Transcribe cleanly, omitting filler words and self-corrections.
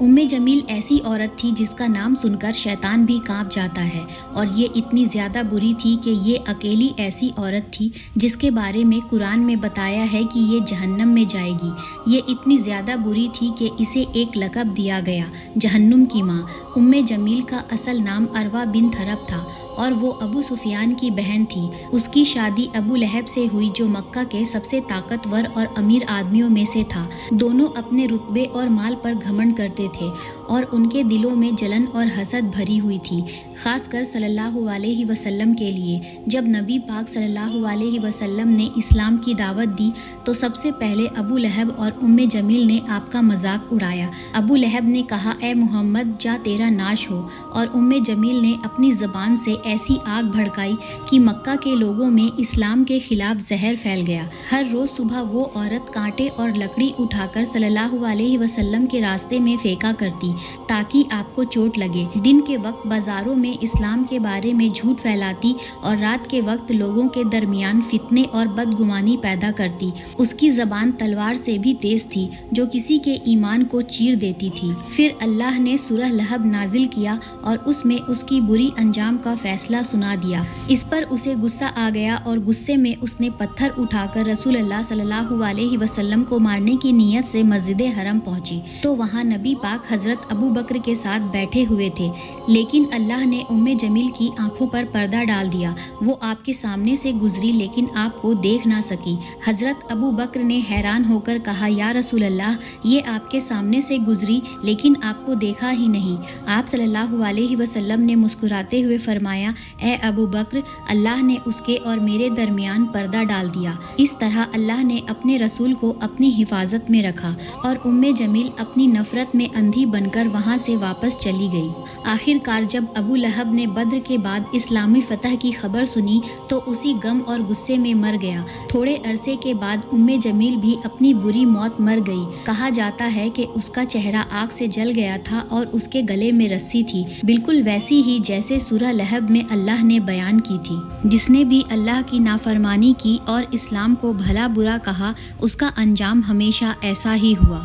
جمیل ایسی عورت تھی جس کا نام سن کر شیطان بھی کانپ جاتا ہے، اور یہ اتنی زیادہ بری تھی کہ یہ اکیلی ایسی عورت تھی جس کے بارے میں قرآن میں بتایا ہے کہ یہ جہنم میں جائے گی۔ یہ اتنی زیادہ بری تھی کہ اسے ایک لقب دیا گیا، جہنم کی ماں۔ جمیل کا اصل نام اروا بنت حرب تھا اور وہ ابو سفیان کی بہن تھی۔ اس کی شادی ابو لہب سے ہوئی جو مکہ کے سب سے طاقتور اور امیر آدمیوں میں سے تھا۔ دونوں اپنے رتبے اور مال پر گھمنڈ کرتے تھے اور ان کے دلوں میں جلن اور حسد بھری ہوئی تھی، خاص کر صلی اللہ علیہ وسلم کے لیے۔ جب نبی پاک صلی اللہ علیہ وسلم نے اسلام کی دعوت دی تو سب سے پہلے ابو لہب اور جمیل نے آپ کا مذاق اڑایا۔ ابو لہب نے کہا، اے محمد، جا تیرا ناش ہو، اور جمیل نے اپنی زبان سے ایسی آگ بھڑکائی کہ مکہ کے لوگوں میں اسلام کے خلاف زہر پھیل گیا۔ ہر روز صبح وہ عورت کانٹے اور لکڑی اٹھا کر صلی اللہ علیہ وسلم کے راستے میں پھینکا کرتی تاکہ آپ کو چوٹ لگے۔ دن کے وقت بازاروں میں اسلام کے بارے میں جھوٹ پھیلاتی اور رات کے وقت لوگوں کے درمیان فتنے اور بدگمانی پیدا کرتی۔ اس کی زبان تلوار سے بھی تیز تھی جو کسی کے ایمان کو چیر دیتی تھی۔ پھر اللہ نے سورہ لہب نازل کیا اور اس میں اس کی بری انجام کا فیصلہ سنا دیا۔ اس پر اسے غصہ آ گیا اور غصے میں اس نے پتھر اٹھا کر رسول اللہ صلی اللہ علیہ وسلم کو مارنے کی نیت سے مسجد حرم پہنچی تو وہاں نبی پاک حضرت ابو بکر کے ساتھ بیٹھے ہوئے تھے، لیکن اللہ نے جمیل کی آنکھوں پر پردہ ڈال دیا۔ وہ آپ کے سامنے سے گزری لیکن آپ کو دیکھ نہ سکی۔ حضرت ابو بکر نے حیران ہو کر کہا، یا رسول اللہ، یہ آپ کے سامنے سے گزری لیکن آپ کو دیکھا ہی نہیں۔ آپ صلی اللہ علیہ وسلم نے مسکراتے ہوئے فرمایا، اے ابو بکر، اللہ نے اس کے اور میرے درمیان پردہ ڈال دیا۔ اس طرح اللہ نے اپنے رسول کو اپنی حفاظت میں رکھا اور جمیل اپنی نفرت میں اندھی بن کر وہاں سے واپس چلی گئی۔ آخر کار جب ابو لہب نے بدر کے بعد اسلامی فتح کی خبر سنی تو اسی غم اور غصے میں مر گیا۔ تھوڑے عرصے کے بعد جمیل بھی اپنی بری موت مر گئی۔ کہا جاتا ہے کہ اس کا چہرہ آگ سے جل گیا تھا اور اس کے گلے میں رسی تھی، بالکل ویسی ہی جیسے سورہ لہب میں اللہ نے بیان کی تھی۔ جس نے بھی اللہ کی نافرمانی کی اور اسلام کو بھلا برا کہا، اس کا انجام ہمیشہ ایسا ہی ہوا۔